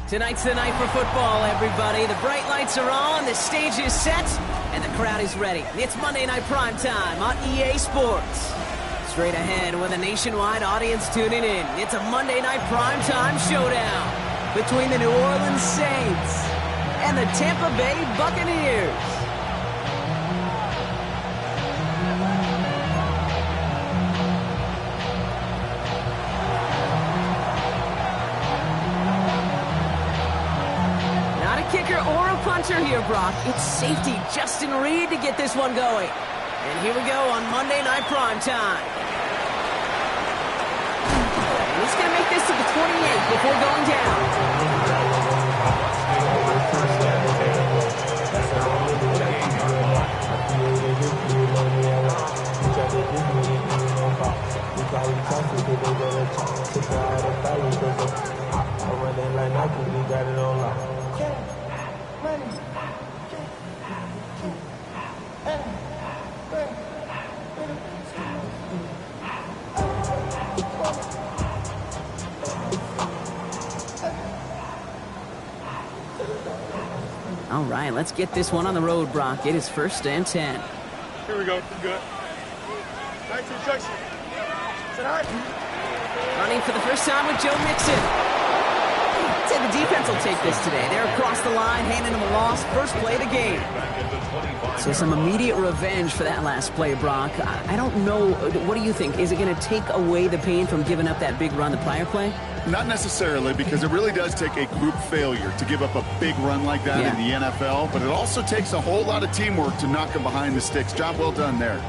Tonight's the night for football, everybody. The bright lights are on, the stage is set, and the crowd is ready. It's Monday Night Primetime on EA Sports. Straight ahead with a nationwide audience tuning in, it's a Monday Night Primetime showdown between the New Orleans Saints and the Tampa Bay Buccaneers. Kicker or a puncher here, Brock. It's safety Justin Reed to get this one going. And here we go on Monday Night Primetime. And he's going to make this to the 28 before going down. All right, let's get this one on the road, Brock. It is 1st and 10. Here we go. Good. Nice instruction. Running for the first time with Joe Mixon. I'd say the defense will take this today. They're across the line, handing them a loss. First play of the game. So some immediate revenge for that last play, Brock. I don't know. What do you think? Is it going to take away the pain from giving up that big run the prior play? Not necessarily, because it really does take a group failure to give up a big run like that in the NFL, but it also takes a whole lot of teamwork to knock them behind the sticks. Job well done there.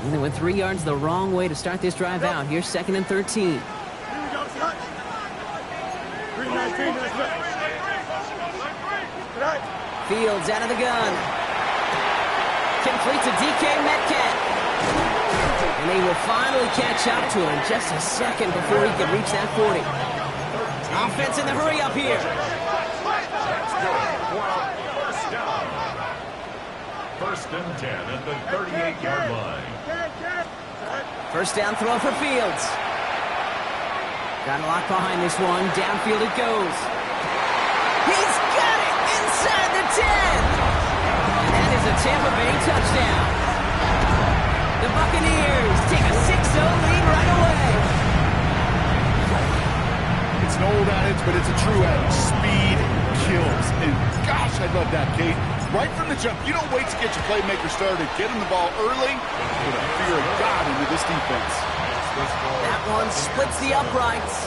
And they went 3 yards the wrong way to start this drive out. Here's 2nd and 13. Here we go, Scott. 3-19, Fields out of the gun. Complete to DK Metcalf. And they will finally catch up to him in just a second before he can reach that 40. Offense in the hurry up here. First and 10 at the 38-yard line. First down throw for Fields. Got a lot behind this one. Downfield it goes. He's got it inside the 10. And that is a Tampa Bay touchdown. The Buccaneers take a 6-0 lead right away. It's an old adage, but it's a true adage. Speed kills. And gosh, I love that, Kate. Right from the jump, you don't wait to get your playmaker started. Get him the ball early. Put a fear of God into this defense. That one splits the uprights.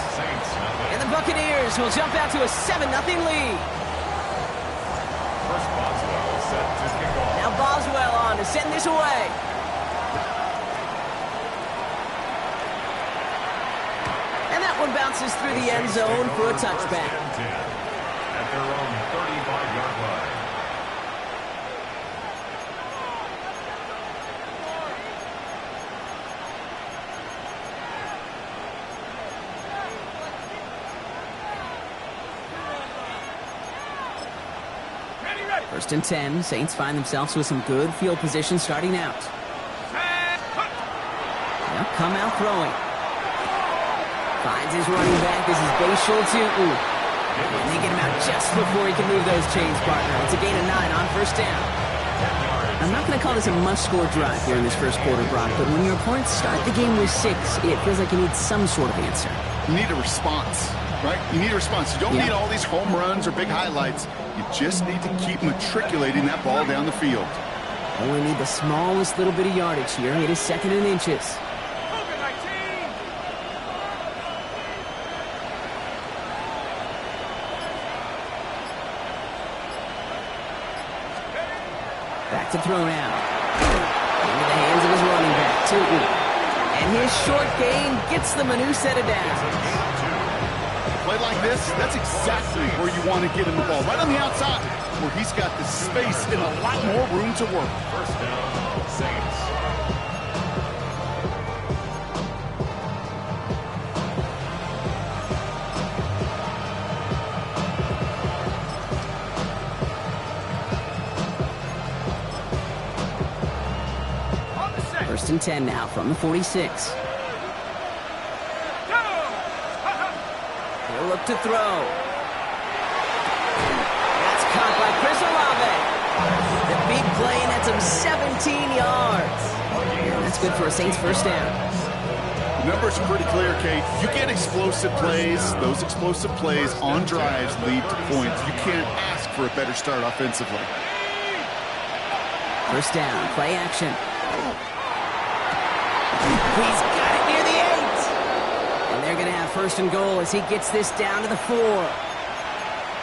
And the Buccaneers will jump out to a 7-0 lead. First Boswell set to kick off. Now Boswell on to send this away. And that one bounces through the end zone for a touchback. At their own 35-yard line. First and 10. Saints find themselves with some good field position starting out. They'll come out throwing. Finds his running back. This is Schultz. And they get him out just before he can move those chains, partner. It's a gain of 9 on first down. I'm not going to call this a must-score drive here in this first quarter, Brock, but when your opponents start the game with 6, it feels like you need some sort of answer. You need a response, right? You need a response. You don't need all these home runs or big highlights. You just need to keep matriculating that ball down the field. Only need the smallest little bit of yardage here. It is 2nd and inches. Back to throw now. Into the hands of his running back, too. And his short gain gets them a new set of downs. Play like this, that's exactly where you want to get him the ball. Right on the outside, where he's got the space and a lot more room to work. First down, Saints. First and 10 now from the 46. He'll look to throw. him 17 yards. And that's good for a Saints first down. The numbers are pretty clear, Kate. You get explosive plays. Those explosive plays on drives lead to points. You can't ask for a better start offensively. First down, play action. He's got it near the 8. And they're going to have first and goal as he gets this down to the 4.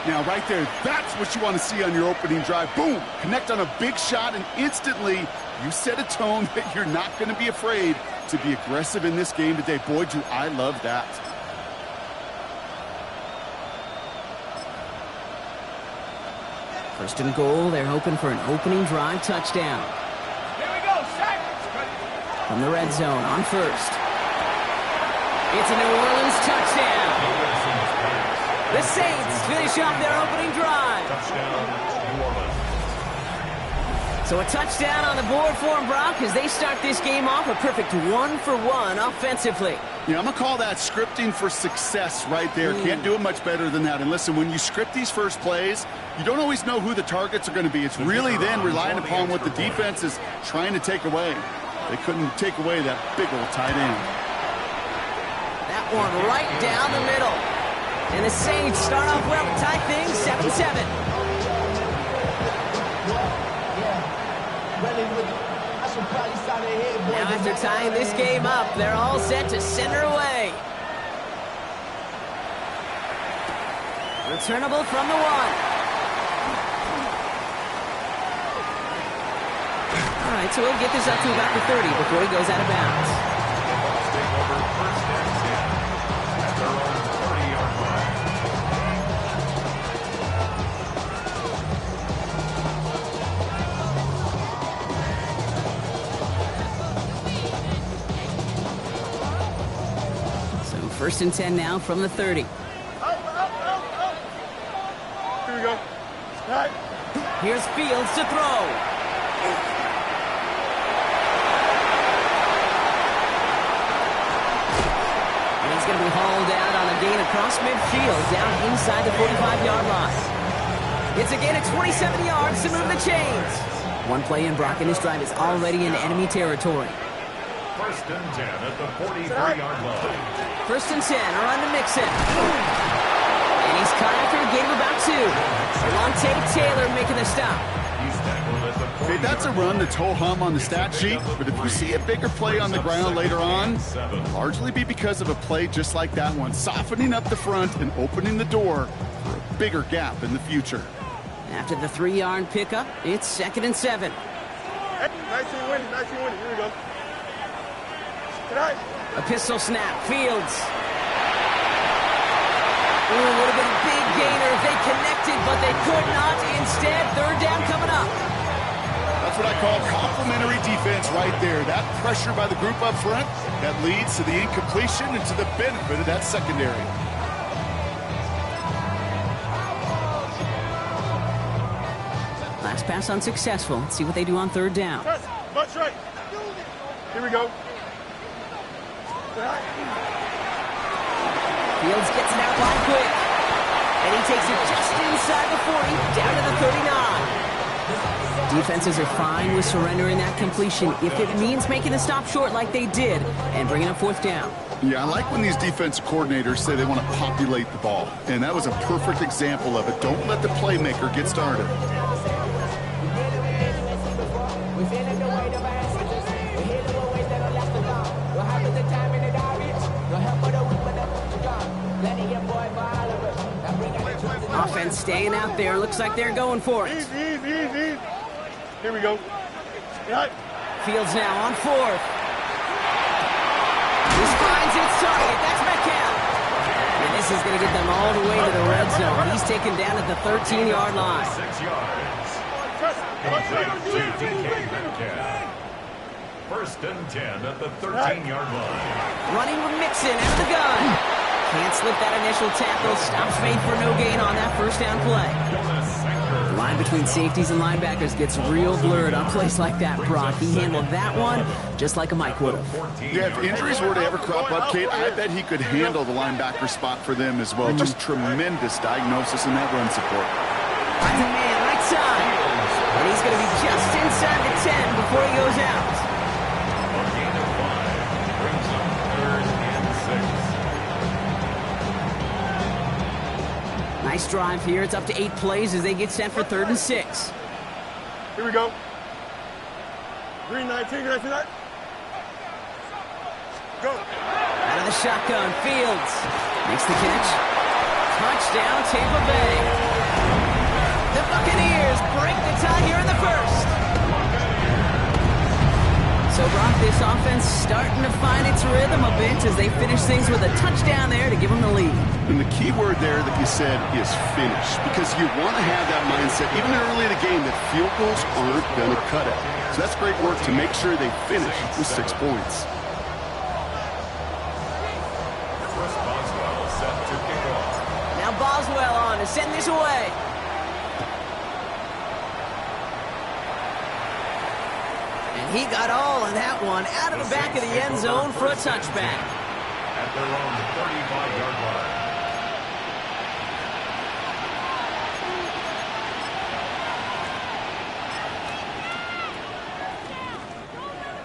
Now, right there, that's what you want to see on your opening drive. Boom! Connect on a big shot, and instantly you set a tone that you're not going to be afraid to be aggressive in this game today. Boy, do I love that. First and goal, they're hoping for an opening drive touchdown. Here we go, Shaq. From the red zone on first. It's a New Orleans touchdown. The Saints finish off their opening drive. Touchdown, New Orleans. So a touchdown on the board for them, Brock, as they start this game off a perfect 1-for-1 offensively. Yeah, I'm going to call that scripting for success right there. Can't do it much better than that. And listen, when you script these first plays, you don't always know who the targets are going to be. It's really then relying upon what the defense is trying to take away. They couldn't take away that big old tight end. That one right down the middle. And the Saints start off well to tie things 7-7. Now after tying this game up, they're all set to send her away. Returnable from the 1. All right, so he'll get this up to about the 30 before he goes out of bounds. Take over first and 10 at their own 30-yard line. First and 10 now from the 30. Here we go. All right. Here's Fields to throw. And he's going to be hauled out on a gain across midfield, down inside the 45-yard line. It's a gain of 27 yards to move the chains. One play in, Brock, and his drive is already in enemy territory. First and 10 at the 43-yard line. First and 10, a run to Mixon. And he's caught after a gain of about 2. Alontae Taylor making the stop. He's tackled at the 40. Okay, that's a run that's ho-hum on the stat sheet, but if you see a bigger play on the ground later on, largely be because of a play just like that one, softening up the front and opening the door for a bigger gap in the future. After the 3-yard pickup, it's 2nd and 7. Hey, 19 winning. Here we go. Tonight. A pistol snap. Fields. Ooh, would have been a big gainer if they connected, but they could not. Instead, 3rd down coming up. That's what I call complementary defense right there. That pressure by the group up front, that leads to the incompletion and to the benefit of that secondary. Last pass unsuccessful. Let's see what they do on 3rd down. Much right. Here we go. Fields gets it out line quick. And he takes it just inside the 40, down to the 39. Defenses are fine with surrendering that completion if it means making the stop short like they did and bringing up 4th down. Yeah, I like when these defensive coordinators say they want to populate the ball. And that was a perfect example of it. Don't let the playmaker get started. Offense staying out there. Looks like they're going for it. Easy. Here we go. Yeah. Fields now on 4th. This finds its target. That's Metcalf. And this is going to get them all the way to the red zone. He's taken down at the 13-yard line. 6 yards. Complete to DK Metcalf. First and 10 at the 13-yard line. Running with Mixon out of the gun. Can't slip that initial tackle. Stops made for no gain on that 1st down play. The line between safeties and linebackers gets real blurred on plays like that, Brock. He handled that one just like a Mike would have. Yeah, if injuries were to ever crop up, Kate, I bet he could handle the linebacker spot for them as well. Just tremendous diagnosis in that run support. Finds a man right side. And he's going to be just inside the 10 before he goes out. A gain of 5 brings up 3rd and 6. Nice drive here. It's up to 8 plays as they get set for 3rd and 6. Here we go. Green 19, green 19. Go. Out of the shotgun, Fields makes the catch. Touchdown, Tampa Bay. The Buccaneers break the tie here in the 1st. So, Brock, this offense starting to find its rhythm a bit as they finish things with a touchdown there to give them the lead. And the key word there that you said is finish, because you want to have that mindset, even early in the game, that field goals aren't going to cut it. So that's great work to make sure they finish with 6 points. Chris Boswell set to kick off. Now Boswell on to send this away. And he got all of that one out of the back of the end zone for a touchback. At their own 35-yard line.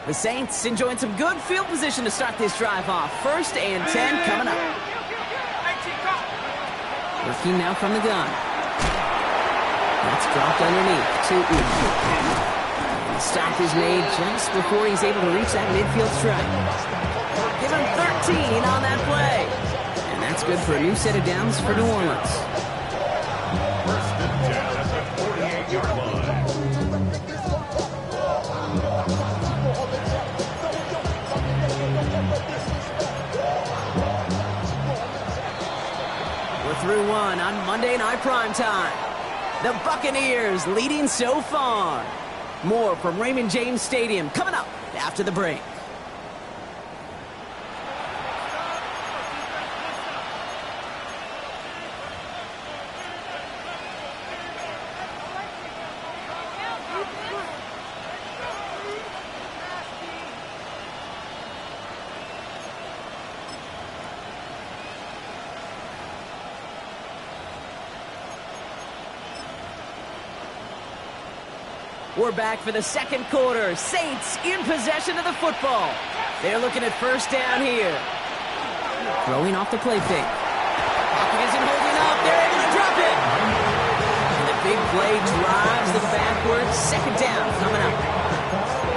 The Saints enjoying some good field position to start this drive off. 1st and 10 coming up. Working now from the gun. That's dropped underneath. The stop is made just before he's able to reach that midfield strike. Give him 13 on that play. And that's good for a new set of downs for New Orleans. 1st and 10 at the 48-yard line. We're through one on Monday Night Primetime. The Buccaneers leading so far. More from Raymond James Stadium coming up after the break. We're back for the 2nd quarter. Saints in possession of the football. They're looking at 1st down here. Throwing off the play fake. Pocket isn't holding up. They're able to drop it. And the big play drives them backwards. 2nd down coming up.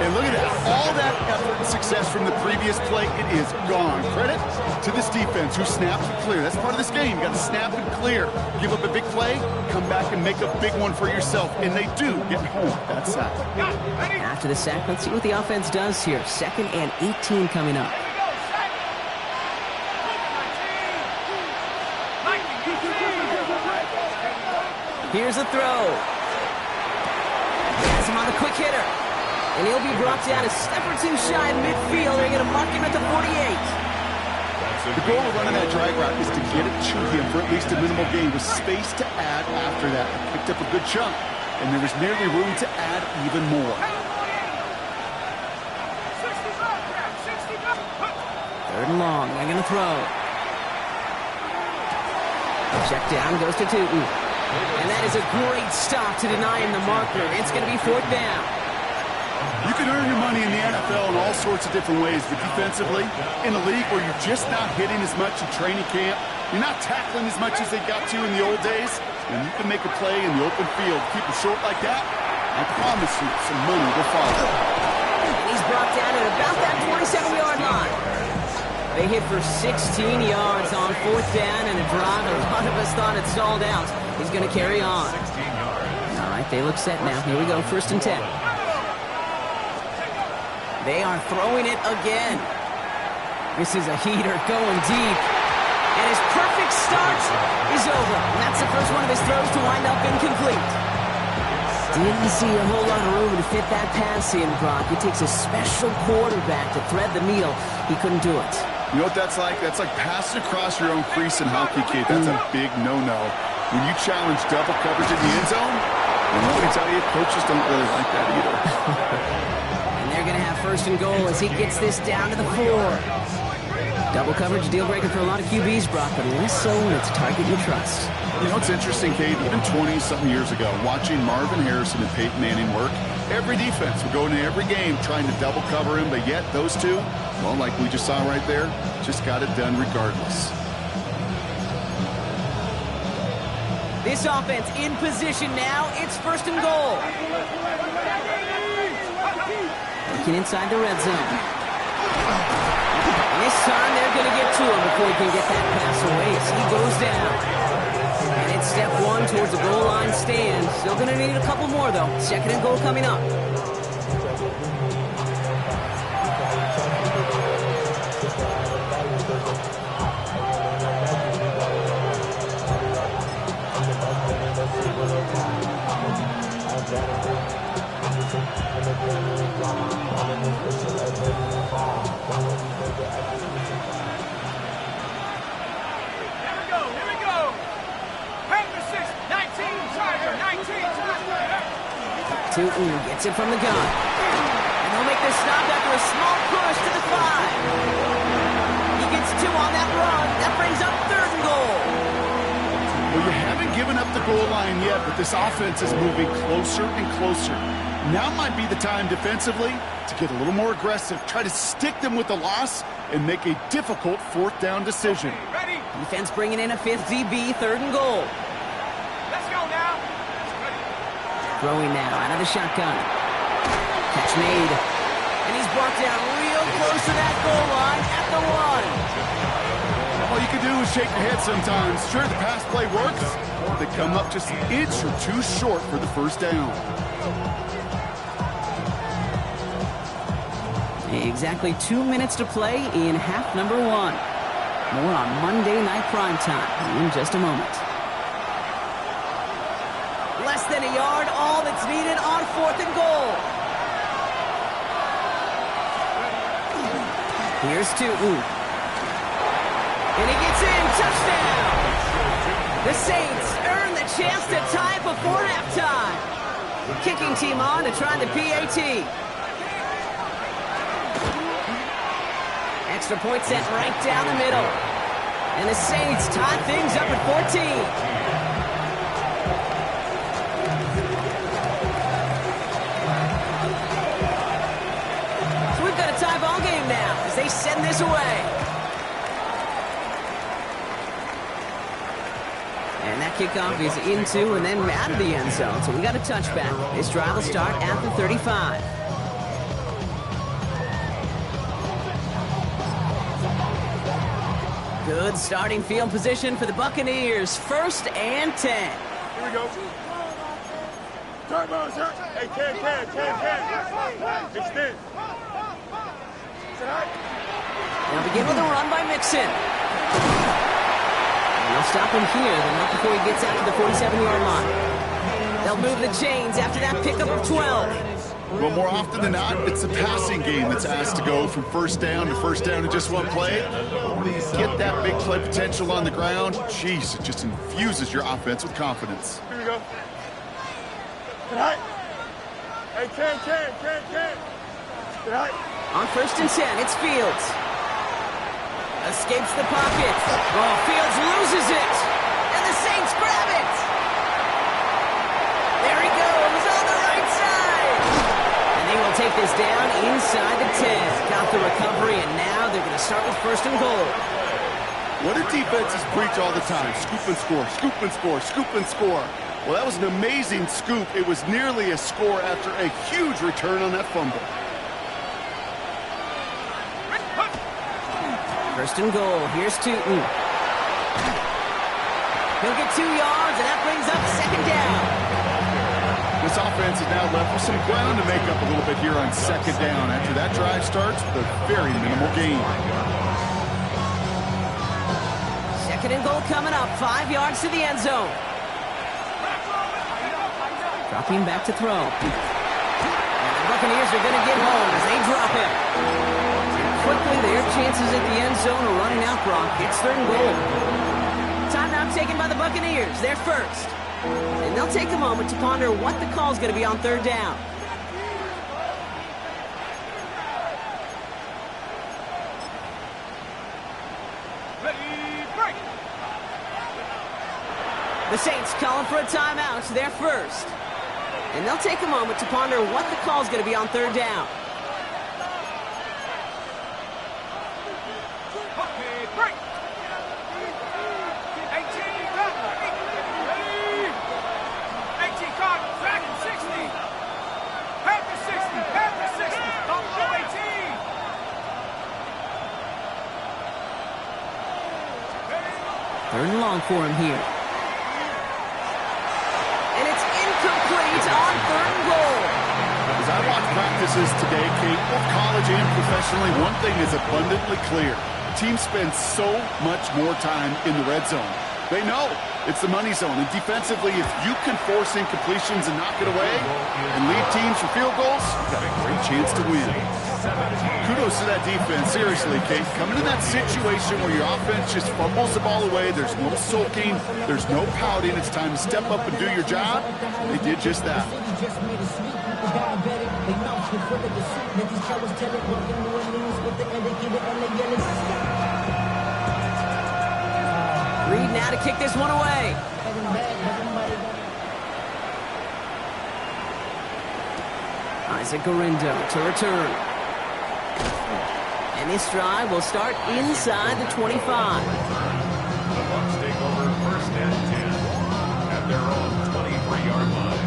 And look at that. All that effort and success from the previous play, it is gone. Credit to this defense who snaps and clear. That's part of this game. You got to snap and clear. Give up a big play, come back and make a big one for yourself. And they do get home that sack. After the sack, let's see what the offense does here. 2nd and 18 coming up. Here's a throw. Has him on the quick hitter. And he'll be brought down a step or 2 shy of midfield. They're going to mark him at the 48. The goal of running that drag route is to get it to him for at least a minimal gain with space to add after that. He picked up a good chunk, and there was nearly room to add even more. 3rd and long. They're going to throw. Check down goes to Tootin. And that is a great stop to deny him the marker. It's going to be 4th down. You can earn your money in the NFL in all sorts of different ways, but defensively, in a league where you're just not hitting as much in training camp, you're not tackling as much as they got to in the old days, and you can make a play in the open field. Keep it short like that, I promise you some money will follow. And he's brought down at about that 27-yard line. They hit for 16 yards on 4th down and a drive a lot of us thought it stalled out. He's going to carry on. 16 yards. All right, they look set now. Here we go, 1st and 10. They are throwing it again. This is a heater going deep. And his perfect start is over. And that's the first one of his throws to wind up incomplete. Didn't see a whole lot of room to fit that pass in, Brock. It takes a special quarterback to thread the needle. He couldn't do it. You know what that's like? That's like passing across your own crease in hockey, Kate. That's a big no-no. When you challenge double coverage in the end zone, and let me tell you, coaches don't really like that either. And they're going to have 1st and goal as he gets this down to the 4. Double coverage deal breaker for a lot of QBs, Brock, but less so when it's a target you trust. You know, it's interesting, Kate, even 20-something years ago, watching Marvin Harrison and Peyton Manning work, every defense would go into every game trying to double cover him, but yet those two, well, like we just saw right there, just got it done regardless. This offense in position now. It's first and goal. Looking inside the red zone. This time they're going to get to him before he can get that pass away. So he goes down. And it's step one towards the goal line stand. Still going to need a couple more, though. Second and goal coming up. Tootin gets it from the gun. And they'll make this stop after a small push to the 5. He gets 2 on that run. That brings up third and goal. Well, you haven't given up the goal line yet, but this offense is moving closer and closer. Now might be the time defensively to get a little more aggressive, try to stick them with the loss, and make a difficult fourth down decision. Ready? Defense bringing in a 5th DB, third and goal. Let's go now. Throwing now out of the shotgun. Catch made. And he's brought down real close to that goal line at the 1. All you can do is shake your head sometimes. Sure, the pass play works. They come up just an inch or two short for the first down. Exactly 2 minutes to play in half number 1. More on Monday Night Primetime in just a moment. Less than a yard, all that's needed on 4th and goal. Here's Tootin. And he gets in, touchdown! The Saints earn the chance to tie it before halftime. Kicking team on to try the PAT. Extra point set right down the middle. And the Saints tie things up at 14. Tie ball game now as they send this away. And that kickoff is into and then out of the end zone. So we got a touchback. This drive will start at the 35. Good starting field position for the Buccaneers. 1st and 10. Here we go. Turfwars, sir. Hey, can. Extend. They'll begin with a run by Mixon. And they'll stop him here, but not before he gets out to the 47-yard line. They'll move the chains after that pickup of 12. Well, more often than not, it's the passing game that's asked to go from first down in just one play. Get that big play potential on the ground. Jeez, it just infuses your offense with confidence. Here we go. Hey, can. On 1st and 10, it's Fields. Escapes the pocket. Oh, Fields loses it. And the Saints grab it. There he goes on the right side. And they will take this down inside the 10. Got the recovery, and now they're going to start with 1st and goal. What do defenses preach all the time? Scoop and score, scoop and score, scoop and score. Well, that was an amazing scoop. It was nearly a score after a huge return on that fumble. 1st and goal. Here's Tootin. He'll get 2 yards, and that brings up 2nd down. This offense is now left with some ground to make up a little bit here on 2nd down. After that drive starts with a very minimal gain. 2nd and goal coming up. 5 yards to the end zone. Dropping back to throw. And the Buccaneers are going to get home as they drop him. Quickly, their chances at the end zone are running out, Brock. It's 3rd and goal. Timeout taken by the Buccaneers. They're first. And they'll take a moment to ponder what the call is going to be on 3rd down. The Saints calling for a timeout. They're first. And they'll take a moment to ponder what the call's going to be on third down. Third and long for him here. And it's incomplete on third and goal. As I watch practices today, Kate, both college and professionally, one thing is abundantly clear. Teams spend so much more time in the red zone. They know it's the money zone. And defensively, if you can force incompletions and knock it away and lead teams for field goals, you've got a great chance to win. Kudos to that defense. Seriously, Kate. Coming in that situation where your offense just fumbles the ball away, there's no sulking, there's no pouting. It's time to step up and do your job. They did just that. Reed now to kick this one away. Isaac Garindo to return. And this drive will start inside the 25. The Bucs take over first and 10 at their own 23-yard line.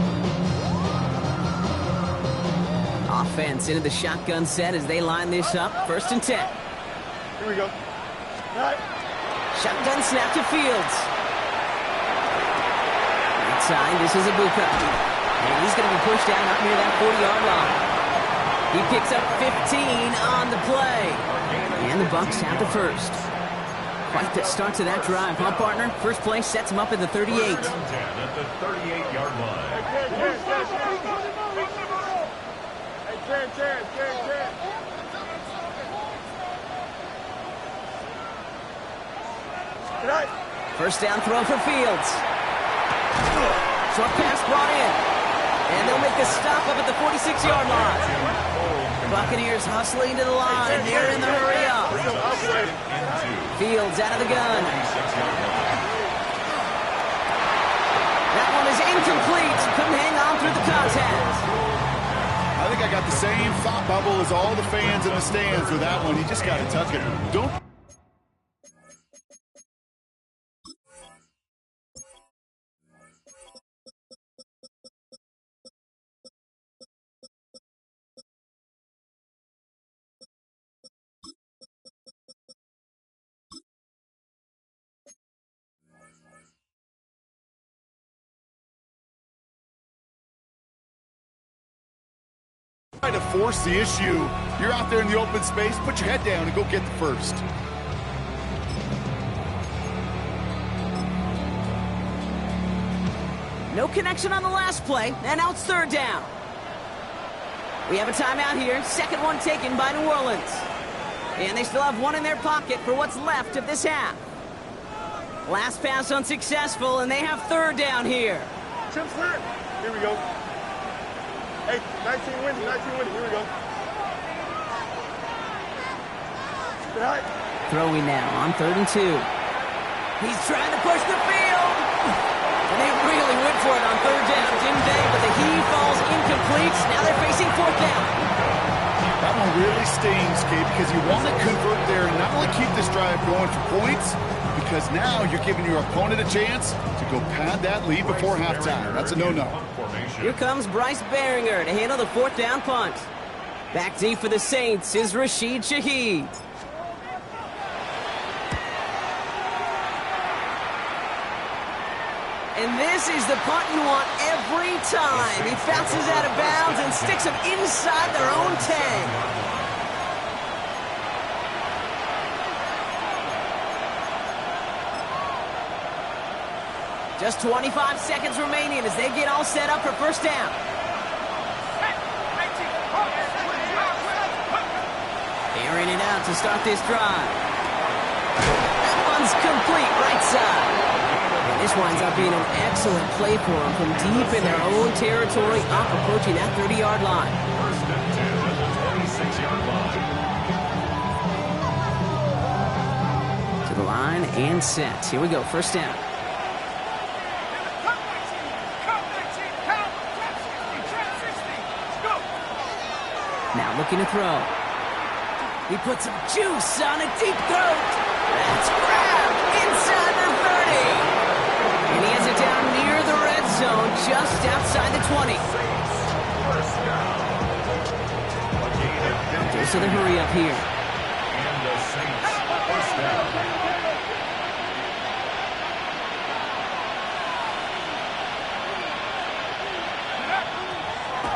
Offense into the shotgun set as they line this up. First and 10. Here we go. All right. Shotgun snap to Fields. Inside, this is a bucs. And he's going to be pushed down up near that 40-yard line. He picks up 15 on the play. And the Bucs have the first. Quite the start to that drive, huh, partner? First play sets him up at the 38. First and 10 at the 38-yard line. First down throw for Fields. Short pass brought in. And they'll make the stop up at the 46-yard line. Buccaneers hustling to the line. They're in the hurry up. Fields out of the gun. That one is incomplete. Couldn't hang on through the contact. I think I got the same thought bubble as all the fans in the stands with that one. You just got to tuck it. Don't. Try to force the issue. You're out there in the open space, put your head down and go get the first. No connection on the last play, and now it's third down. We have a timeout here, second one taken by New Orleans. And they still have one in their pocket for what's left of this half. Last pass unsuccessful, and they have third down here. Chip's clear. Here we go. Hey, 19 winning, here we go. Right. Throwing now on 3rd and 2. He's trying to push the field. And they really went for it on third down, didn't they? But the heave falls incomplete. Now they're facing fourth down. That one really stings, Kate, because you want to convert there and not only keep this drive going for points, because now you're giving your opponent a chance to go pad that lead before halftime. That's a no-no. Here comes Bryce Behringer to handle the fourth down punt. Back deep for the Saints is Rashid Shaheed. And this is the punt you want every time. He bounces out of bounds and sticks them inside their own 10. Just 25 seconds remaining as they get all set up for first down. Airing it out to start this drive. That one's complete right side. And this winds up being an excellent play for them from deep in their own territory, up approaching that 30-yard line. First and 10 at the 26-yard line. To the line and set. Here we go, first down. Now looking to throw. He puts some juice on a deep throat. That's grabbed inside the 30. And he has it down near the red zone, just outside the 20. So the hurry up here. And the Saints first down.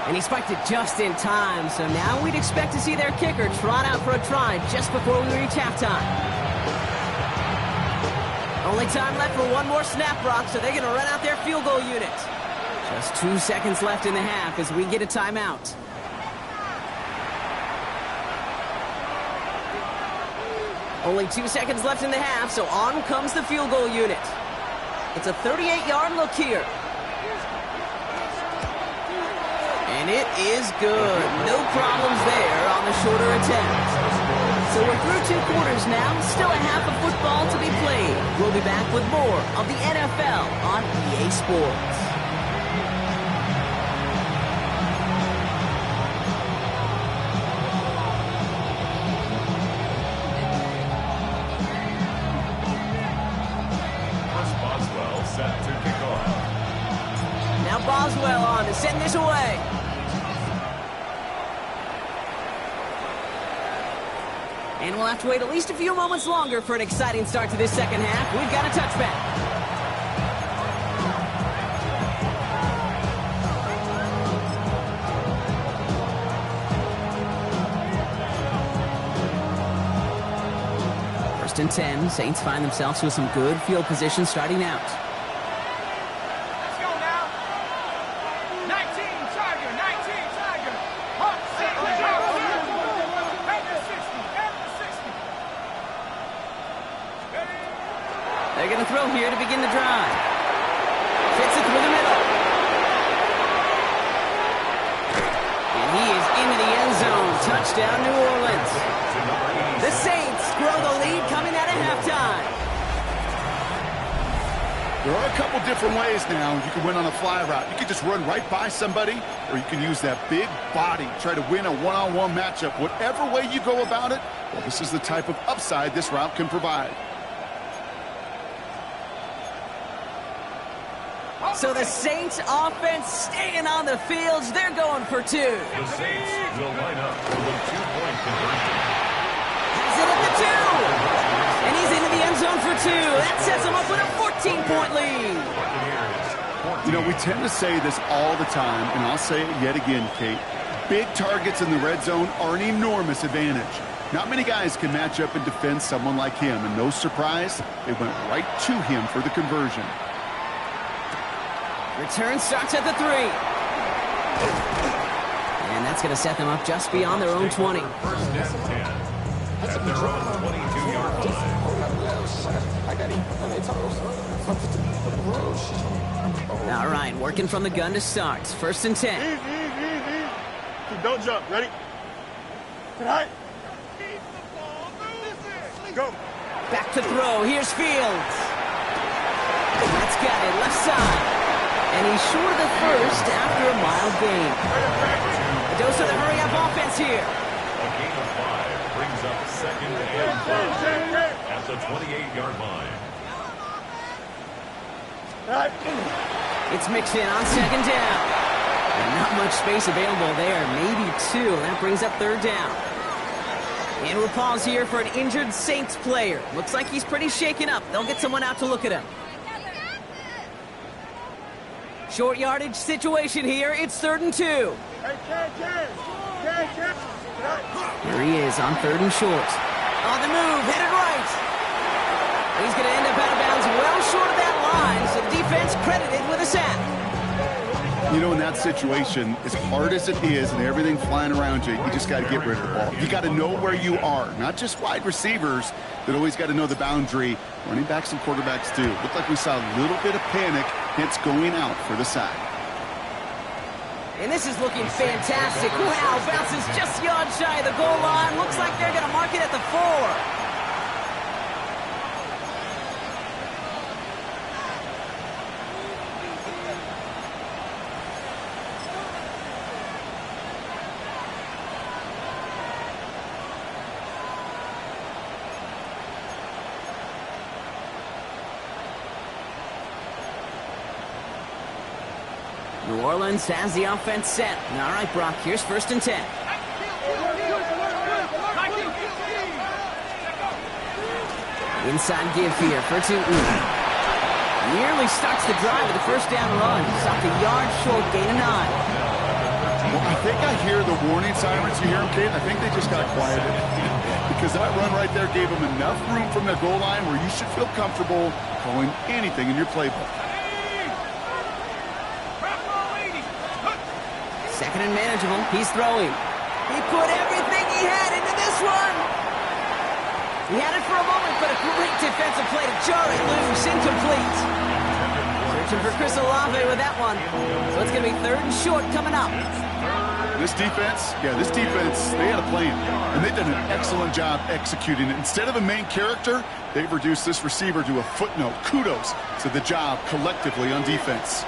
And he spiked it just in time, so now we'd expect to see their kicker trot out for a try just before we reach halftime. Only time left for one more snap, Brock, so they're going to run out their field goal unit. Just 2 seconds left in the half as we get a timeout. Only 2 seconds left in the half, so on comes the field goal unit. It's a 38-yard look here. And it is good. No problems there on the shorter attempt. So we're through 2 quarters now. Still a half of football to be played. We'll be back with more of the NFL on EA Sports. Boswell set to kick off. Now Boswell on to send this away. And we'll have to wait at least a few moments longer for an exciting start to this second half. We've got a touchback. First and 10. Saints find themselves with some good field position starting out. They're going to throw here to begin the drive. Fits it through the middle. And he is into the end zone. Touchdown, New Orleans. The Saints grow the lead coming out of halftime. There are a couple different ways now. You can win on a fly route. You can just run right by somebody, or you can use that big body, try to win a one-on-one matchup. Whatever way you go about it, well, this is the type of upside this route can provide. So the Saints offense staying on the fields. They're going for 2. The Saints will line up for the 2-point conversion. Has it at the 2. And he's into the end zone for 2. That sets him up with a 14-point lead. You know, we tend to say this all the time, and I'll say it yet again, Kate. Big targets in the red zone are an enormous advantage. Not many guys can match up and defend someone like him, and no surprise, they went right to him for the conversion. Return starts at the 3. And that's going to set them up just beyond their own 20. First and 10 at their own 22-yard line. All right, working from the gun to start. First and 10. Easy. Don't jump. Ready? All right. Go. Back to throw. Here's Fields. Let's get it. Left side. And he's short of the first after a mild gain. A dose of the hurry-up offense here. A gain of 5 brings up second and 5 at the 28-yard line. It's mixed in on second down. And not much space available there. Maybe 2. That brings up third down. And we'll pause here for an injured Saints player. Looks like he's pretty shaken up. They'll get someone out to look at him. Short yardage situation here. It's 3rd and 2. Here he is on 3rd and short. On the move, headed right. He's going to end up out of bounds well short of that line, so the defense credited with a sack. You know, in that situation, as hard as it is and everything flying around you, you just got to get rid of the ball. You got to know where you are. Not just wide receivers that always got to know the boundary. Running backs and quarterbacks do. Looked like we saw a little bit of panic. Hits going out for the sack. And this is looking fantastic. Wow, bounces just yard shy of the goal line. Looks like they're going to mark it at the 4. New Orleans has the offense set. All right, Brock, here's 1st and 10. Inside give here for Tootin. Nearly starts the drive with the 1st down run. Stopped a yard short, gain of 9. Well, I think I hear the warning sirens. You hear them, Kate? I think they just got quieted. Because that run right there gave them enough room from the goal line where you should feel comfortable calling anything in your playbook. 2nd and manageable. He's throwing. He put everything he had into this one. He had it for a moment, but a great defensive play to jar it loose. Incomplete. Searching for Chris Olave with that one. So it's going to be 3rd and short coming up. This defense, they had a plan. And they've done an excellent job executing it. Instead of a main character, they've reduced this receiver to a footnote. Kudos to the job collectively on defense.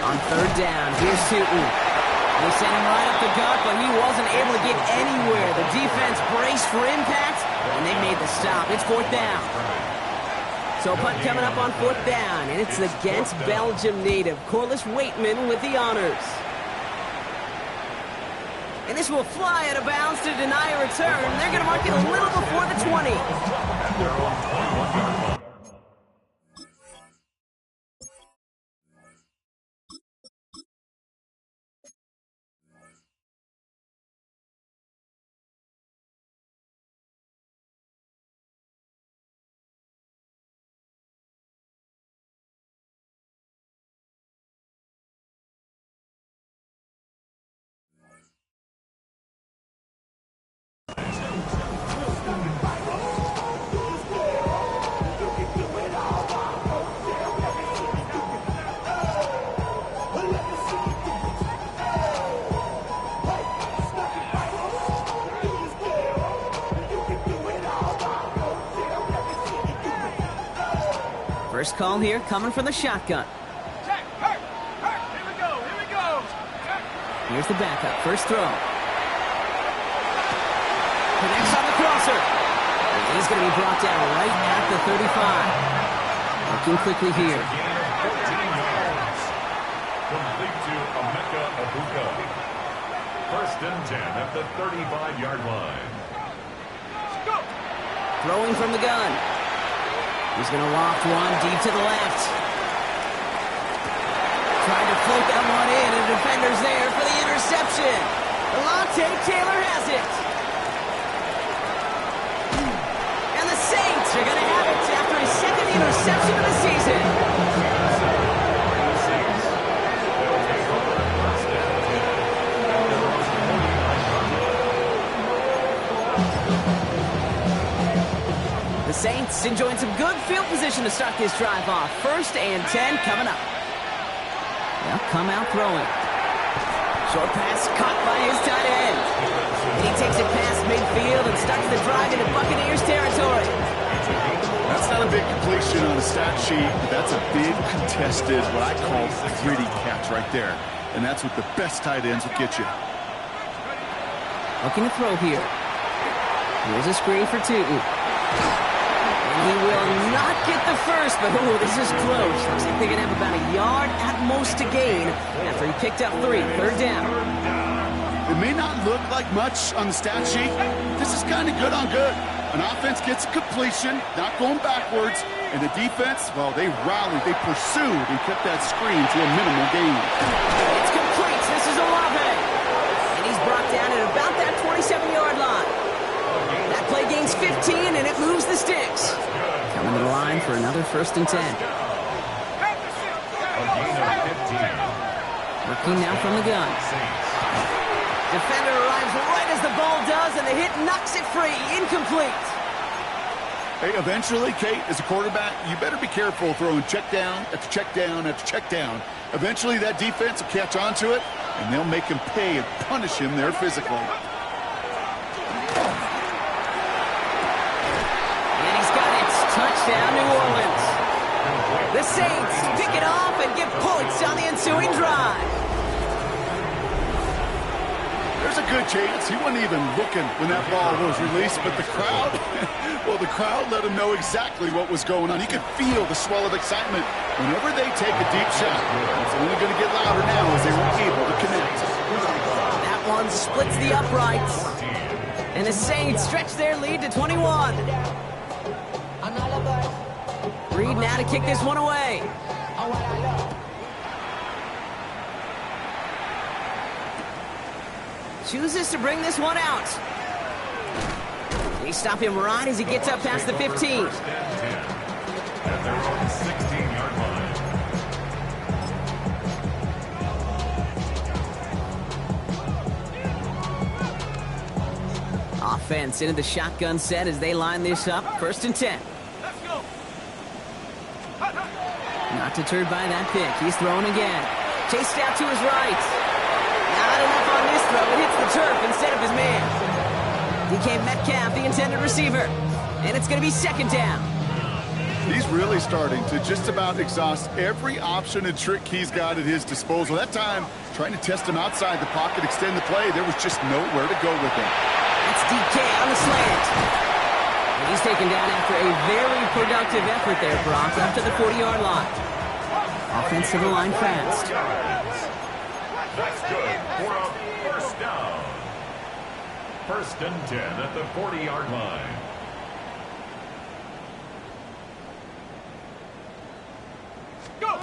On 3rd down, here's Tootin. They sent him right up the gut, but he wasn't able to get anywhere. The defense braced for impact, and they made the stop. It's 4th down. So punt coming up on 4th down, and it's against Belgium native Corliss Waitman with the honors. And this will fly out of bounds to deny a return. They're going to mark it a little before the 20. First call here coming from the shotgun. Check. Here we go. Here's the backup. First throw. Connects on the crosser. And he's going to be brought down right at the 35. Looking quickly here. Complete to Emeka Abuka. 1st and 10 at the 35-yard line. Go. Throwing from the gun. He's going to loft one deep to the left. Trying to float that one in, and the defender's there for the interception. Alontae Taylor has it. And the Saints are going to have it after his 2nd interception of the season. The Saints enjoying some good field position to start this drive off. 1st and 10 coming up. They'll come out throwing. Short pass caught by his tight end. And he takes it past midfield and starts the drive into Buccaneers territory. That's not a big completion on the stat sheet, but that's a big contested, what I call gritty catch right there. And that's what the best tight ends will get you. Looking to throw here. Here's a screen for Tootin. He will not get the first, but this is close. Looks like they're going to have about a yard at most to gain after he picked up 3. 3rd down. It may not look like much on the stat sheet. This is kind of good on good. An offense gets a completion, not going backwards, and the defense, well, they rallied, they pursued, and kept that screen to a minimal gain. It's complete. This is Olave. And he's brought down at about that 27-yard line. That play gains 15, and it moves the sticks. Coming to the line for another 1st and 10. A gain of 15. Working now from the gun. Defender arrives right as the ball does, and the hit knocks it free. Incomplete. Hey, eventually, Kate, as a quarterback, you better be careful throwing check down after check down after check down. Eventually, that defense will catch on to it, and they'll make him pay and punish him there physically. Touchdown, New Orleans. The Saints pick it off and get points on the ensuing drive. There's a good good chance. He wasn't even looking when that ball was released, but the crowd, well, the crowd let him know exactly what was going on. He could feel the swell of excitement. Whenever they take a deep shot, it's only going to get louder now as they were able to connect. That one splits the uprights. And the Saints stretch their lead to 21. Reed now to kick this one away. Chooses to bring this one out. They stop him right as he gets up past the 15. First and 10 at their own 16-yard line. Offense into the shotgun set as they line this up. First and 10. Let's go. Not deterred by that pick. He's throwing again. Chased out to his right. Not enough on this throw. It hits the turf instead of his man. DK Metcalf, the intended receiver. And it's going to be second down. He's really starting to just about exhaust every option and trick he's got at his disposal. That time, trying to test him outside the pocket, extend the play, there was just nowhere to go with him. That's DK on the slant. And he's taken down after a very productive effort there, Brock, up to the 40-yard line. Offense to the line fast. That's good for a first down. First and 10 at the 40-yard line. Go.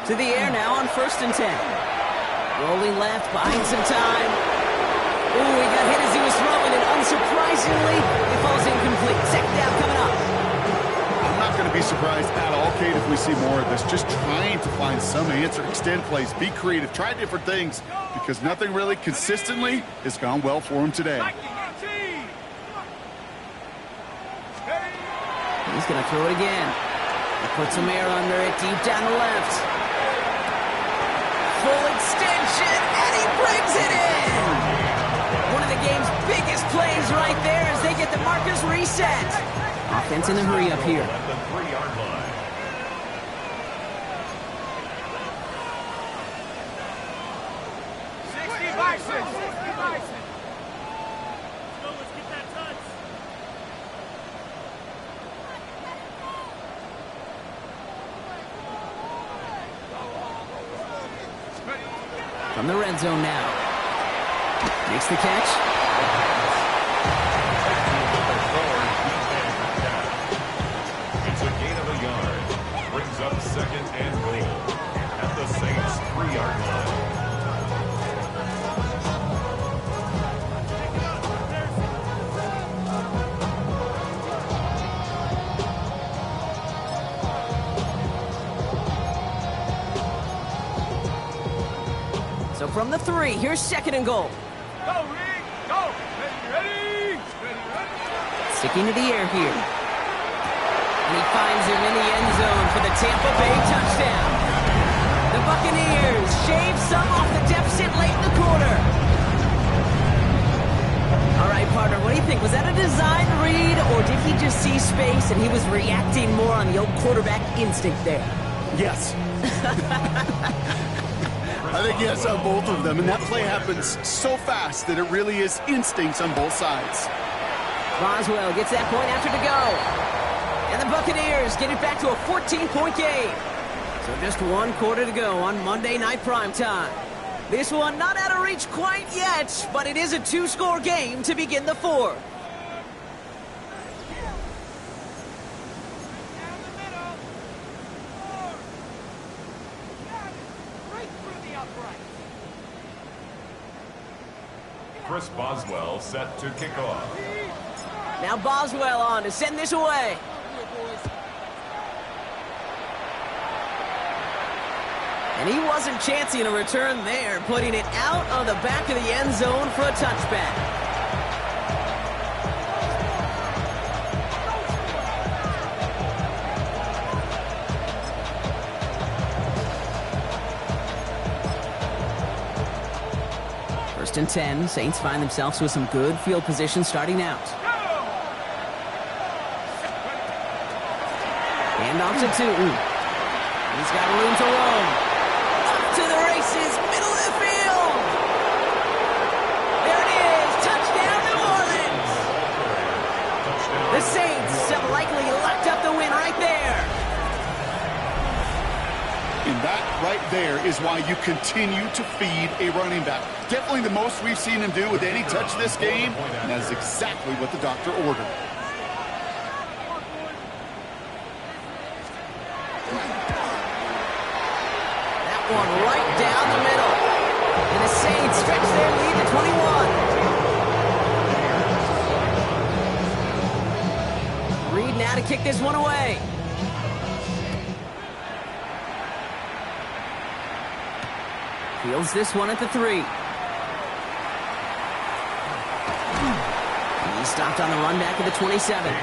To the air now on first and 10. Rolling left, buying some time. Ooh, he got hit as he was throwing, and unsurprisingly, it falls incomplete. Second down coming up. I'm not going to be surprised at all, Kate, if we see more of this. Just trying to find some answer, extend plays, be creative, try different things, because nothing really consistently has gone well for him today. He's going to throw it again. He puts some air under it, deep down the left. Full extension, and he brings it in! One of the game's biggest plays right there as they get the markers reset. Offense in a hurry up here. At the 3-yard line. From the red zone now. Makes the catch. It's a gain of a yard. Brings up second and goal at the Saints' 3-yard line. So from the 3, here's second and goal. Go, Rick. Go. Ready. Sticking to the air here. And he finds him in the end zone for the Tampa Bay touchdown. The Buccaneers shave some off the deficit late in the quarter. All right, partner, what do you think? Was that a design read, or did he just see space and he was reacting more on the old quarterback instinct there? Yes. I think yes on both of them, and that play happens so fast that it really is instincts on both sides. Boswell gets that point after to go. And the Buccaneers get it back to a 14-point game. So just 1 quarter to go on Monday Night Primetime. This one not out of reach quite yet, but it is a 2-score game to begin the 4th. Chris Boswell set to kick off. Now Boswell on to send this away. And he wasn't chancing a return there, putting it out of the back of the end zone for a touchback. First and 10, Saints find themselves with some good field position starting out. Hand off to Tootin. He's got room to roam. Up to the races, middle of the field. There it is why you continue to feed a running back. Definitely the most we've seen him do with any touch this game, and that is exactly what the doctor ordered. That one right down the middle. And the Saints stretch their lead to 21. Reed now to kick this one away. Fields this one at the 3. He stopped on the run back at the 27.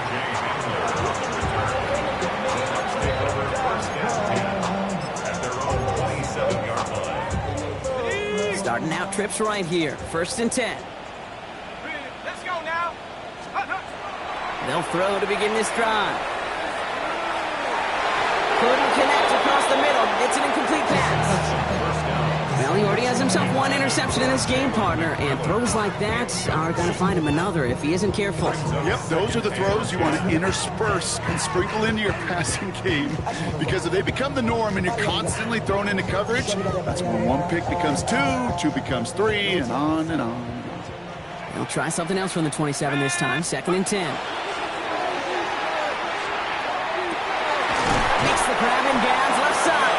Starting out trips right here. 1st and 10. Let's go now. They'll throw to begin this drive. Couldn't connect across the middle. It's an incomplete pass. Well, he already has himself one interception in this game, partner, and throws like that are going to find him another if he isn't careful. Yep, those are the throws you want to intersperse and sprinkle into your passing game, because if they become the norm and you're constantly thrown into coverage, that's when one pick becomes 2, 2 becomes 3, and on and on. He'll try something else from the 27 this time. 2nd and 10. Makes the grab in bounds left side.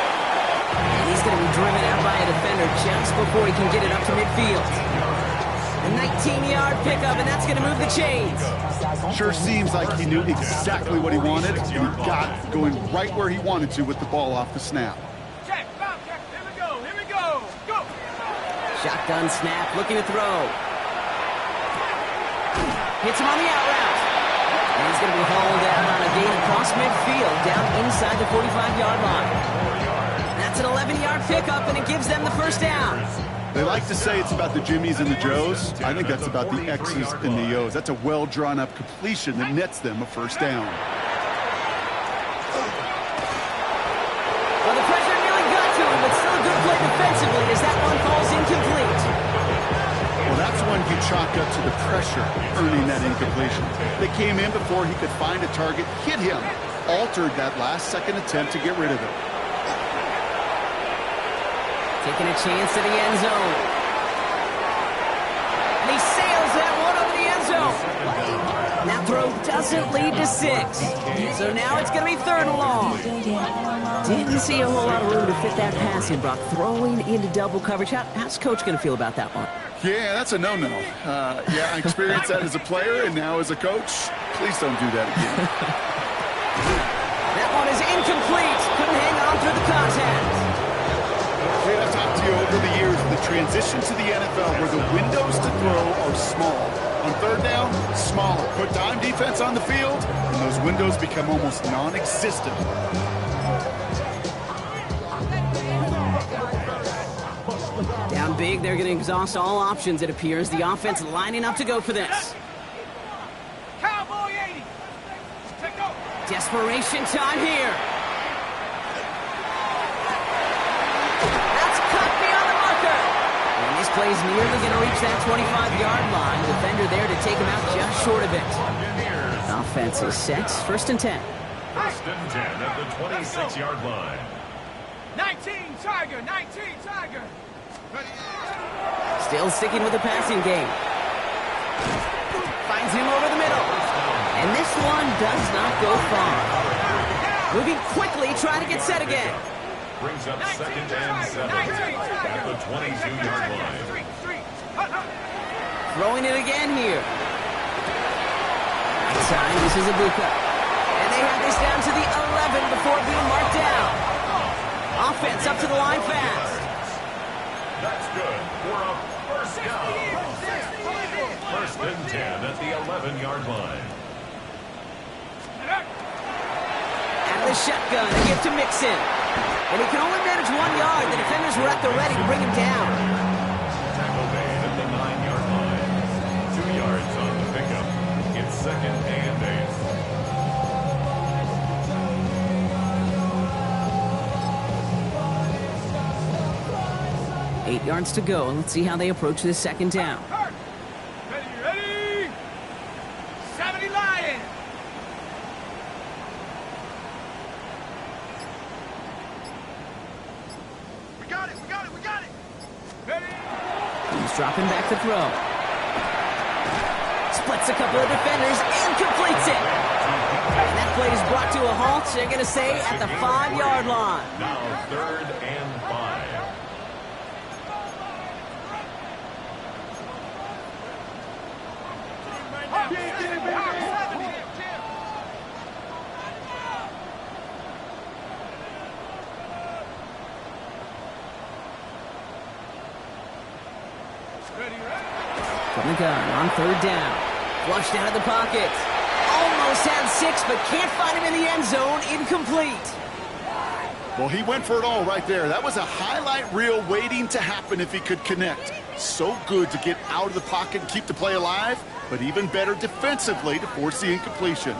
And he's going to be driven out by a defender just before he can get it up to midfield. A 19-yard pickup, and that's going to move the chains. Sure seems like he knew exactly what he wanted, and he got it going right where he wanted to with the ball off the snap. Check, bounce, check. Here we go. Here we go. Go. Shotgun snap, looking to throw. Hits him on the out route. And he's going to be hauled down on a gain across midfield, down inside the 45-yard line. That's an 11-yard pickup, and it gives them the 1st down. They like to say it's about the Jimmies and the Joes. I think that's about the X's and the O's. That's a well-drawn-up completion that nets them a 1st down. Well, the pressure nearly got to him, but still a good play defensively as that one falls incomplete. Well, that's one you chalk up to the pressure earning that incompletion. They came in before he could find a target, hit him, altered that last-second attempt to get rid of it. Taking a chance to the end zone. And he sails that one over the end zone. That throw doesn't lead to 6. So now it's going to be 3rd and long. Didn't see a whole lot of room to fit that passing, Brock. Throwing into double coverage. How's Coach going to feel about that one? Yeah, that's a no-no. Yeah, I experienced that as a player and now as a coach. Please don't do that again. That one is incomplete. Couldn't hang on through the contact. Hey, I've talked to you over the years, the transition to the NFL where the windows to throw are small. On 3rd down, smaller. Put dime defense on the field, and those windows become almost non-existent. Down big, they're going to exhaust all options, it appears. The offense lining up to go for this. Cowboy 80. Take go. Desperation time here. That's cut beyond the marker. And this play's nearly going to reach that 25-yard line. Defender there to take him out just short of it. Offense is set. 1st and 10. 1st and 10 at the 26-yard line. 19 Tiger. 19 Tiger. Still sticking with the passing game. Finds him over the middle. And this one does not go far. Moving quickly, trying to get set again. Brings up 2nd and 7 at the 22-yard line. Throwing it again here. Right side, this is a bucs. And they have this down to the 11 before being marked down. Offense up to the line fast. That's good for a 1st down. 1st and 10 at the 11-yard line. Out of the shotgun, a gift to Mixon. And he can only manage 1 yard. The defenders were at the ready to bring him down. Tackle made at the 9-yard line. 2 yards on the pickup. It's 2nd and 8. 8 yards to go. Let's see how they approach this 2nd down. Ready. 70 Lions. We got it. He's dropping back to throw. Splits a couple of defenders and completes it. And that play is brought to a halt, they're going to say, at the 5-yard line. Now 3rd and 5. From the gun on 3rd down. Flushed out of the pocket. Almost had 6, but can't find him in the end zone. Incomplete. Well, he went for it all right there. That was a highlight reel waiting to happen if he could connect. So good to get out of the pocket and keep the play alive, but even better defensively to force the incompletion.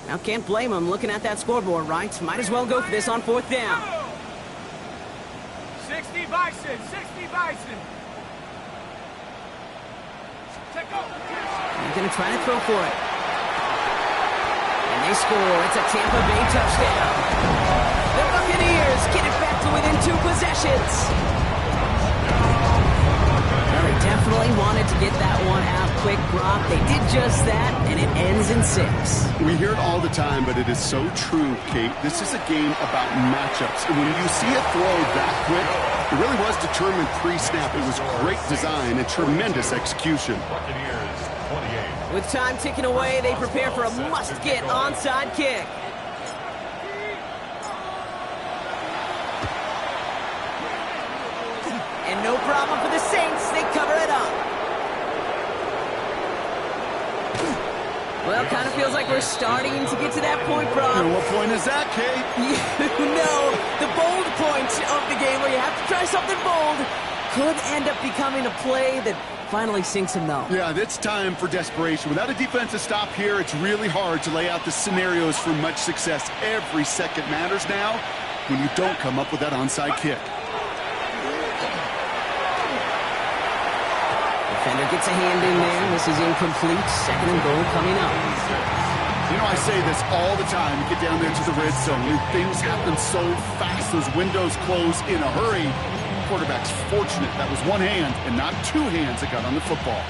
Now can't blame him looking at that scoreboard, right? Might as well go for this on 4th down. 60 Bison, 60 Bison. Take over. He's going to try to throw for it. And they score. It's a Tampa Bay touchdown. The Buccaneers get it back to within 2 possessions. Well, they definitely wanted to get that one out quick, Brock. They did just that, and it ends in 6. We hear it all the time, but it is so true, Kate. This is a game about matchups. And when you see a throw that quick, it really was determined pre-snap. It was great design and tremendous execution. Buccaneers 28. With time ticking away, they prepare for a must-get onside kick. And no problem for the Saints. They cover it up. Well, kind of feels like we're starting to get to that point, Brock. And what point is that, Kate? You know, the bold point of the game where you have to try something bold could end up becoming a play that finally sinks him, though. Yeah, it's time for desperation. Without a defensive stop here, it's really hard to lay out the scenarios for much success. Every second matters now when you don't come up with that onside kick. Defender gets a hand in there. This is incomplete. 2nd and goal coming up. You know, I say this all the time. You get down there to the red zone, and things happen so fast. Those windows close in a hurry. Quarterback's fortunate that was one hand and not 2 hands that got on the football.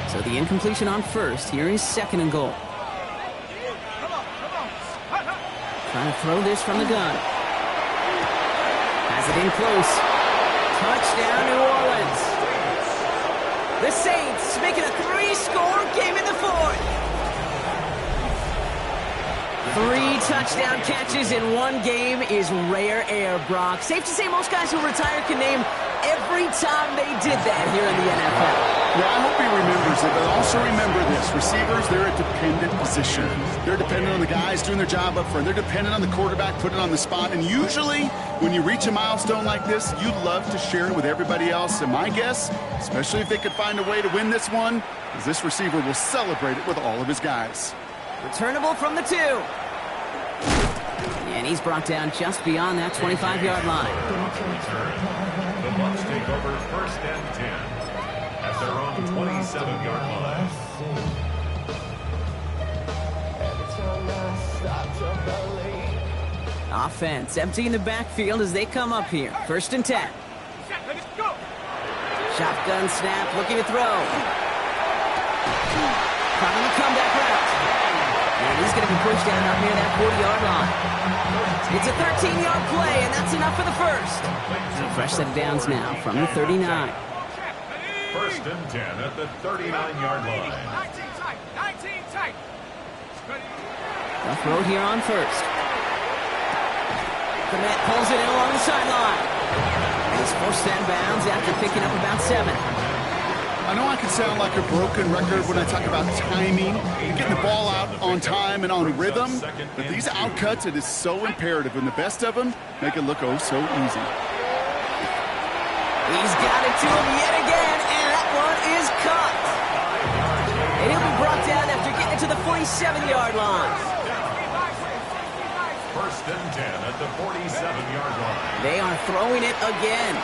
So the incompletion on 1st. Here is 2nd and goal. Trying to throw this from the gun. Has it in close. Touchdown, New Orleans. The Saints making a 3-score game in the 4th. 3 touchdown catches in one game is rare air, Brock. Safe to say most guys who retire can name every time they did that here in the NFL. Yeah, I hope he remembers it, but also remember this. Receivers, they're a dependent position. They're dependent on the guys doing their job up front. They're dependent on the quarterback putting it on the spot. And usually, when you reach a milestone like this, you love to share it with everybody else. And my guess, especially if they could find a way to win this one, is this receiver will celebrate it with all of his guys. Returnable from the 2. And he's brought down just beyond that 25-yard line. The Bucs take over 1st and 10 at their own 27-yard line. Offense emptying the backfield as they come up here. 1st and 10. Shotgun snap, looking to throw. Coming the comeback route. And he's going to be pushed down up near that 40-yard line. It's a 13-yard play, and that's enough for the 1st. So fresh set of downs now from the 39. 1st and 10 at the 39-yard line. 19 tight, 19 tight. The throw here on 1st. Komet pulls it in along the sideline. And he's forced out of bounds after picking up about 7. I know I can sound like a broken record when I talk about timing, getting the ball out on time and on rhythm, but these outcuts, it is so imperative, and the best of them make it look oh so easy. He's got it to him yet again, and that one is caught. And he'll be brought down after getting it to the 47-yard line. 1st and 10 at the 47-yard line. They are throwing it again.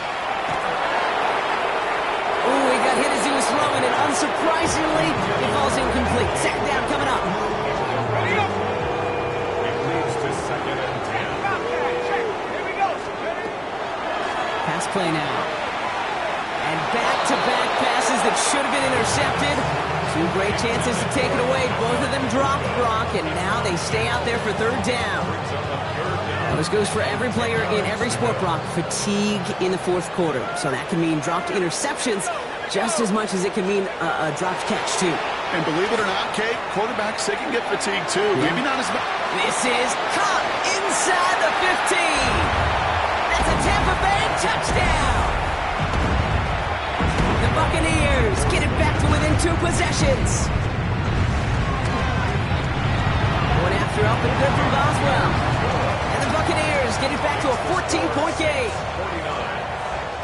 Ooh, he got hit as he was throwing it. Unsurprisingly, it falls incomplete. 2nd down coming up. Complete play now. And back-to-back passes that should have been intercepted. Two great chances to take it away. Both of them dropped, Brock, and now they stay out there for third down. Now this goes for every player in every sport, Brock. Fatigue in the fourth quarter. So that can mean dropped interceptions just as much as it can mean a dropped catch, too. And believe it or not, Kate, quarterbacks, they can get fatigued, too. Yeah. Maybe not as much. This is caught inside the 15. That's a Tampa Bay touchdown. The Buccaneers get it back to within 2 possessions. One after up and good from Boswell. And the Buccaneers get it back to a 14-point game.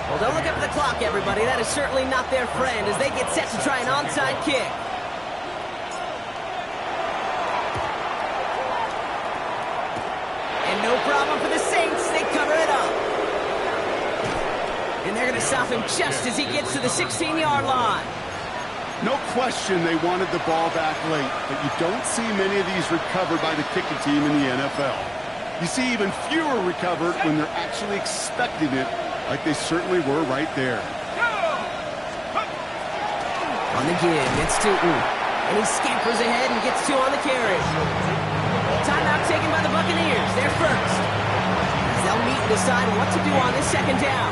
Well, don't look up at the clock, everybody. That is certainly not their friend as they get set to try an onside kick. And no problem for the Saints. They cover it up. And they're going to stop him just as he gets to the 16-yard line. No question they wanted the ball back late, but you don't see many of these recovered by the kicking team in the NFL. You see even fewer recovered when they're actually expecting it, like they certainly were right there. On the give, it's Tootin. And he scampers ahead and gets 2 on the carry. Timeout taken by the Buccaneers. They're first. As they'll meet and decide what to do on this second down.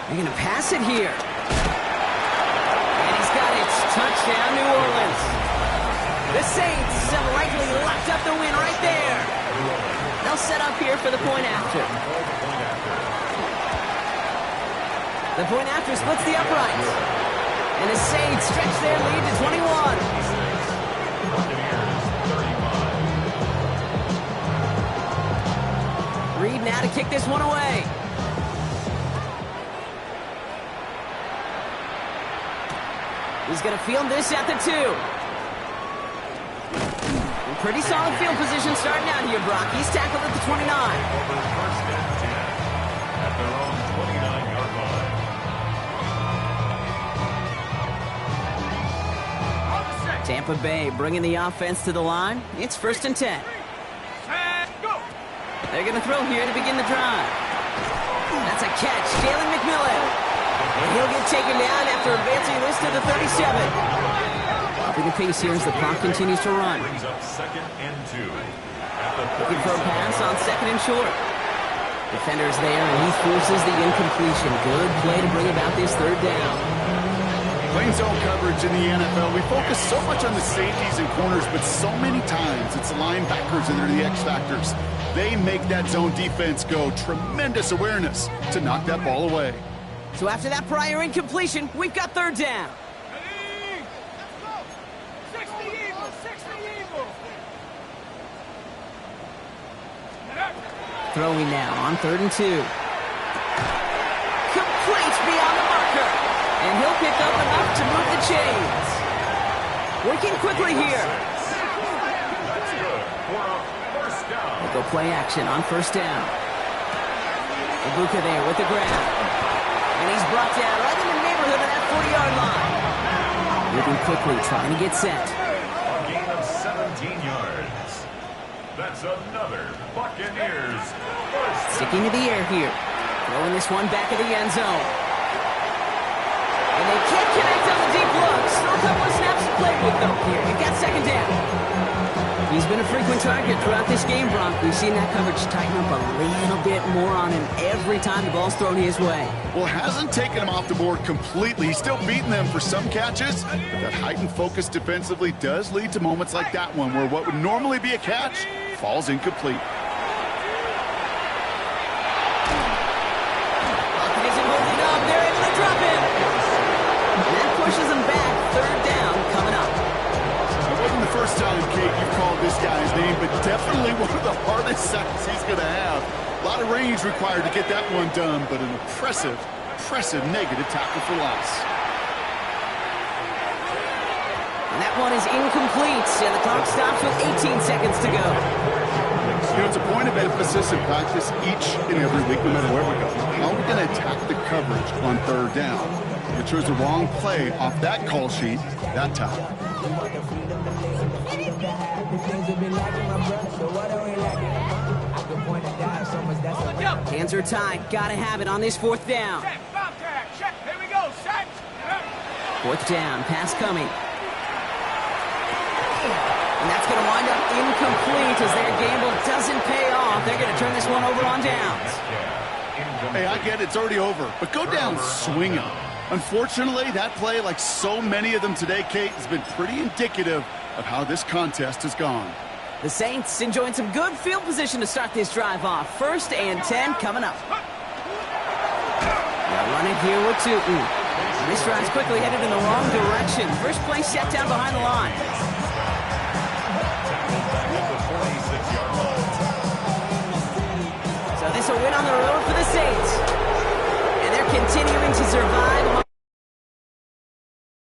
They're going to pass it here. And he's got it. Touchdown, New Orleans. The Saints have likely locked up the win right there. They'll set up here for the point after. The point after splits the uprights. And the Saints stretch their lead to 21. Reed now to kick this one away. He's going to field this at the 2. Pretty solid field position starting out here, Brock. He's tackled at the 29. Over first and 10 at their own 29-yard line. Tampa Bay bringing the offense to the line. It's first and 10. They're going to throw here to begin the drive. That's a catch. Jalen McMillan. And he'll get taken down after advancing this to the 37. Upping the pace here as the clock continues to run. Brings up second and 2. Looking for a pass on second and short. Defender's there, and he forces the incompletion. Good play to bring about this third down. Playing zone coverage in the NFL, we focus so much on the safeties and corners, but so many times it's the linebackers and they're the X factors. They make that zone defense go. Tremendous awareness to knock that ball away. So after that prior incompletion, we've got third down. Throwing now on 3rd and 2. Complete beyond the marker. And he'll pick up enough to move the chains. Working quickly here. That's good for a first down. They'll go play action on first down. Ibuka there with the grab. And he's brought down right in the neighborhood of that 40-yard line. Moving quickly, trying to get set. A gain of 17 yards. That's another Buccaneers first. Sticking to the air here. Throwing this one back of the end zone. And they can't connect on the deep look. Still a couple of snaps to play with, though. Here, you've got second down. He's been a frequent target throughout this game, Brock. We've seen that coverage tighten up a little bit more on him every time the ball's thrown his way. Well, hasn't taken him off the board completely. He's still beating them for some catches, but that heightened focus defensively does lead to moments like that one where what would normally be a catch falls incomplete. Bucket isn't holding up. They're able to drop him. And that pushes him back. Third down coming up. It wasn't the first time, Kate, you've called this guy's name, but definitely one of the hardest sacks he's going to have. A lot of range required to get that one done, but an impressive negative tackle for loss. And that one is incomplete, and the clock stops with 18 seconds to go. You know, it's a point of emphasis in practice each and every week, no matter where we go. How are we going to attack the coverage on third down. They chose the wrong play off that call sheet that time. Hands are tied. Gotta have it on this fourth down. Check, Bobcat, check. Here we go, set. Fourth down, pass coming. And that's going to wind up incomplete as their gamble doesn't pay off. They're going to turn this one over on downs. Hey, I get it. It's already over. But go down swinging. Unfortunately, that play, like so many of them today, Kate, has been pretty indicative of how this contest has gone. The Saints enjoying some good field position to start this drive off. 1st and 10 coming up. They'll run it here with Tootin. This drive's quickly headed in the wrong direction. First play set down behind the line.